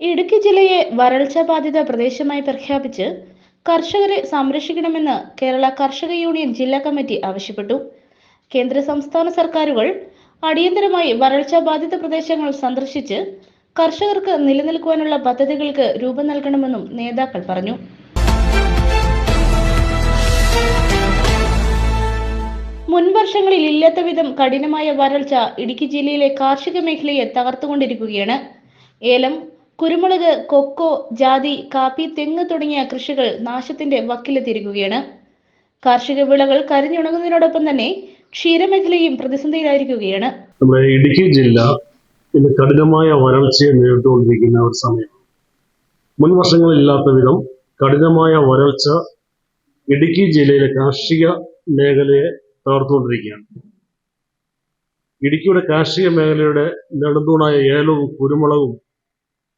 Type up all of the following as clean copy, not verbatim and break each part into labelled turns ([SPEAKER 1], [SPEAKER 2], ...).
[SPEAKER 1] ഇടുക്കി ജില്ലയെ വരൾച്ച ബാധിത പ്രദേശമായി പ്രഖ്യാപിച്ച് കർഷകരെ സംരക്ഷിക്കണമെന്ന് കേരള കർഷക യൂണിയൻ ജില്ലാ കമ്മിറ്റി ആവശ്യപ്പെട്ടു. കേന്ദ്ര സംസ്ഥാന സർക്കാരുകൾ അടിയന്തരമായി വരൾച്ച ബാധിത പ്രദേശങ്ങൾ സന്ദർശിച്ച് കർഷകർക്ക് നിലനിൽക്കുവാനുള്ള പദ്ധതികൾക്ക് രൂപം നൽകണമെന്നും നേതാക്കൾ പറഞ്ഞു. മുൻവർഷങ്ങളിൽ ഇല്ലാത്ത വിധം കഠിനമായ വരൾച്ച ഇടുക്കി ജില്ലയിലെ കാർഷിക മേഖലയെ തകർത്തുകൊണ്ടിരിക്കുകയാണ്. ഏലം, കുരുമുളക്, കൊക്കോ, ജാതി, കാപ്പി, തെങ്ങ് തുടങ്ങിയ കൃഷികൾ നാശത്തിന്റെ വക്കിലെത്തിയിരിക്കുകയാണ്. കാർഷിക വിളകൾ കരിഞ്ഞുണങ്ങുന്നതിനോടൊപ്പം തന്നെ ക്ഷീരമേഖലയും പ്രതിസന്ധിയിലായിരിക്കുകയാണ്.
[SPEAKER 2] നമ്മുടെ ഇടുക്കി ജില്ല ഇന്ന് കഠിനമായ വരൾച്ചയെ നേരിട്ടുകൊണ്ടിരിക്കുന്ന ഒരു സമയം. മുൻ വർഷങ്ങളില്ലാത്ത വിധം കഠിനമായ വരൾച്ച ഇടുക്കി ജില്ലയിലെ കാർഷിക മേഖലയെ തകർത്തുകൊണ്ടിരിക്കുകയാണ്. ഇടുക്കിയുടെ കാർഷിക മേഖലയുടെ നെടുന്തൂണായ ഏലവും കുരുമുളകും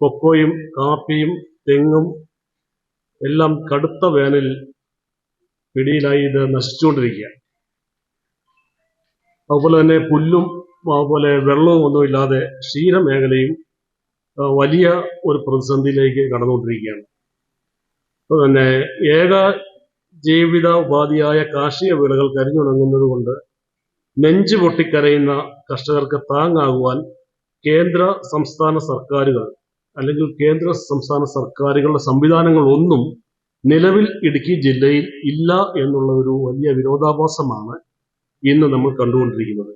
[SPEAKER 2] കൊക്കോയും കാപ്പിയും തെങ്ങും എല്ലാം കടുത്ത വേനൽ പിടിയിലായി ഇത് നശിച്ചുകൊണ്ടിരിക്കുകയാണ്. അതുപോലെ തന്നെ പുല്ലും അതുപോലെ വെള്ളവും ഒന്നുമില്ലാതെ ക്ഷീരമേഖലയും വലിയ ഒരു പ്രതിസന്ധിയിലേക്ക് കടന്നുകൊണ്ടിരിക്കുകയാണ്. അതുതന്നെ ഏക ജീവിത ഉപാധിയായ കാർഷിക വിളകൾ കരിഞ്ഞുണങ്ങുന്നത് കൊണ്ട് നെഞ്ചു പൊട്ടിക്കരയുന്ന കർഷകർക്ക് താങ്ങാകുവാൻ കേന്ദ്ര സംസ്ഥാന സർക്കാരുകൾ അല്ലെങ്കിൽ കേന്ദ്ര സംസ്ഥാന സർക്കാരുകളുടെ സംവിധാനങ്ങളൊന്നും നിലവിൽ ഇടുക്കി ജില്ലയിൽ ഇല്ല എന്നുള്ള ഒരു വലിയ വിരോധാഭാസമാണ് ഇന്ന് നമ്മൾ കണ്ടുകൊണ്ടിരിക്കുന്നത്.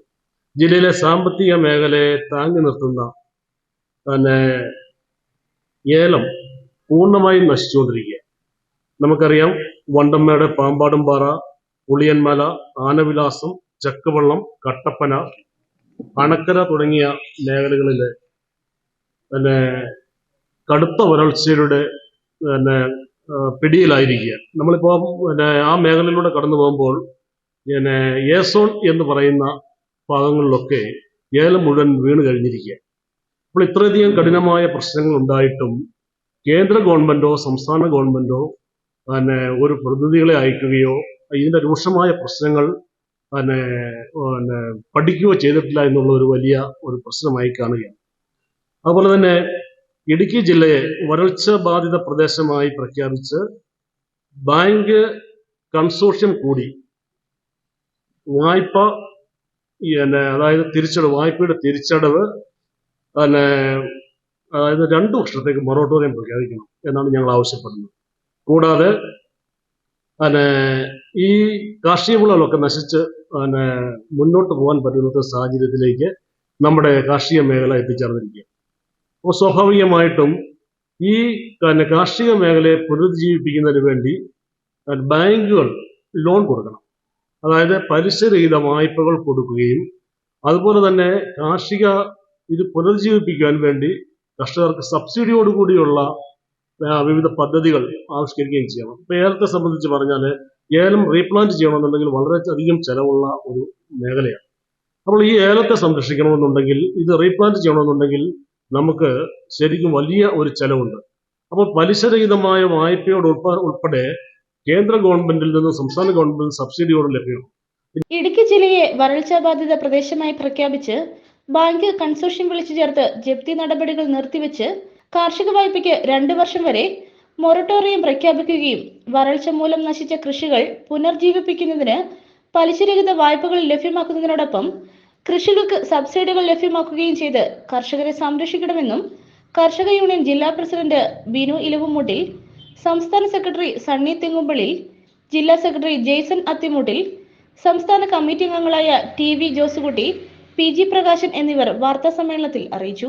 [SPEAKER 2] ജില്ലയിലെ സാമ്പത്തിക മേഖലയെ താങ്ങി നിർത്തുന്ന തന്നെ ഏലം പൂർണ്ണമായും നശിച്ചുകൊണ്ടിരിക്കുക. നമുക്കറിയാം, വണ്ടമ്മയുടെ പാമ്പാടുംപാറ, പുളിയന്മല, ആനവിലാസം, ചക്കുവള്ളം, കട്ടപ്പന, അണക്കര തുടങ്ങിയ മേഖലകളിൽ തന്നെ കടുത്ത വരൾച്ചയുടെ പിന്നെ പിടിയിലായിരിക്കുക. നമ്മളിപ്പോൾ ആ മേഖലയിലൂടെ കടന്നു പോകുമ്പോൾ ഏസോൺ എന്ന് പറയുന്ന ഭാഗങ്ങളിലൊക്കെ ഏലം മുഴുവൻ വീണ് കഴിഞ്ഞിരിക്കുക. അപ്പോൾ ഇത്രയധികം കഠിനമായ പ്രശ്നങ്ങൾ ഉണ്ടായിട്ടും കേന്ദ്ര ഗവൺമെന്റോ സംസ്ഥാന ഗവൺമെന്റോ ഒരു പ്രതിനിധികളെ അയക്കുകയോ ഇതിന്റെ രൂക്ഷമായ പ്രശ്നങ്ങൾ പഠിക്കുകയോ ചെയ്തിട്ടില്ല എന്നുള്ള ഒരു വലിയ ഒരു പ്രശ്നമായി കാണുകയാണ്. അതുപോലെ തന്നെ ഇടുക്കി ജില്ലയെ വരൾച്ച ബാധിത പ്രദേശമായി പ്രഖ്യാപിച്ച് ബാങ്ക് കൺസോർഷ്യം കൂടി വായ്പ അതായത് വായ്പയുടെ തിരിച്ചടവ് അതായത് 2 വർഷത്തേക്ക് മൊറട്ടോറിയം പ്രഖ്യാപിക്കണം എന്നാണ് ഞങ്ങൾ ആവശ്യപ്പെടുന്നത്. കൂടാതെ ഈ കാർഷിക വിളകളൊക്കെ നശിച്ച് മുന്നോട്ട് പോകാൻ പറ്റുന്ന സാഹചര്യത്തിലേക്ക് നമ്മുടെ കാർഷിക മേഖല എത്തിച്ചേർന്നിരിക്കുക. അപ്പോൾ സ്വാഭാവികമായിട്ടും ഈ കാർഷിക മേഖലയെ പുനരുജ്ജീവിപ്പിക്കുന്നതിന് വേണ്ടി ബാങ്കുകൾ ലോൺ കൊടുക്കണം. അതായത് പലിശരഹിത വായ്പകൾ കൊടുക്കുകയും അതുപോലെ തന്നെ ഇത് പുനരുജ്ജീവിപ്പിക്കാൻ വേണ്ടി കർഷകർക്ക് സബ്സിഡിയോടുകൂടിയുള്ള വിവിധ പദ്ധതികൾ ആവിഷ്കരിക്കുകയും ചെയ്യണം. ഇപ്പോൾ ഏലത്തെ സംബന്ധിച്ച് പറഞ്ഞാൽ ഏലം റീപ്ലാന്റ് ചെയ്യണമെന്നുണ്ടെങ്കിൽ വളരെയധികം ചെലവുള്ള ഒരു മേഖലയാണ്. അപ്പോൾ ഈ ഏലത്തെ സംരക്ഷിക്കണമെന്നുണ്ടെങ്കിൽ, ഇത് റീപ്ലാന്റ് ചെയ്യണമെന്നുണ്ടെങ്കിൽ നമുക്ക് ശരിക്കും വലിയ ഒരു ചെലവുണ്ട്. അപ്പോൾ പലിശരഹിതമായ വായ്പയോട് ഉൾപ്പെടെ കേന്ദ്ര ഗവൺമെന്റിൽ നിന്നും സംസ്ഥാന ഗവൺമെന്റിൽ സബ്സിഡിയോട് ലഭ്യമാണ്.
[SPEAKER 1] ഇടുക്കി ജില്ലയെ വരൾച്ച ബാധിത പ്രദേശമായി പ്രഖ്യാപിച്ച് ബാങ്ക് കൺസോർഷ്യം വിളിച്ചു ചേർത്ത് ജപ്തി നടപടികൾ നിർത്തിവെച്ച് കാർഷിക വായ്പയ്ക്ക് 2 വർഷം വരെ മൊറട്ടോറിയം പ്രഖ്യാപിക്കുകയും വരൾച്ച മൂലം നശിച്ച കൃഷികൾ പുനർജീവിപ്പിക്കുന്നതിന് പലിശരഹിത വായ്പകൾ ലഭ്യമാക്കുന്നതിനോടൊപ്പം കൃഷികൾക്ക് സബ്സിഡികൾ ലഭ്യമാക്കുകയും ചെയ്ത് കർഷകരെ സംരക്ഷിക്കണമെന്നും കർഷക യൂണിയൻ ജില്ലാ പ്രസിഡന്റ് ബിനു ഇലവുമൂട്ടിൽ, സംസ്ഥാന സെക്രട്ടറി സണ്ണി തെങ്ങുംപള്ളിൽ, ജില്ലാ സെക്രട്ടറി ജെയ്സൺ അത്തിമൂട്ടിൽ, സംസ്ഥാന കമ്മിറ്റി അംഗങ്ങളായ T V Josekutty, P G Prakashan എന്നിവർ വാർത്താസമ്മേളനത്തിൽ അറിയിച്ചു.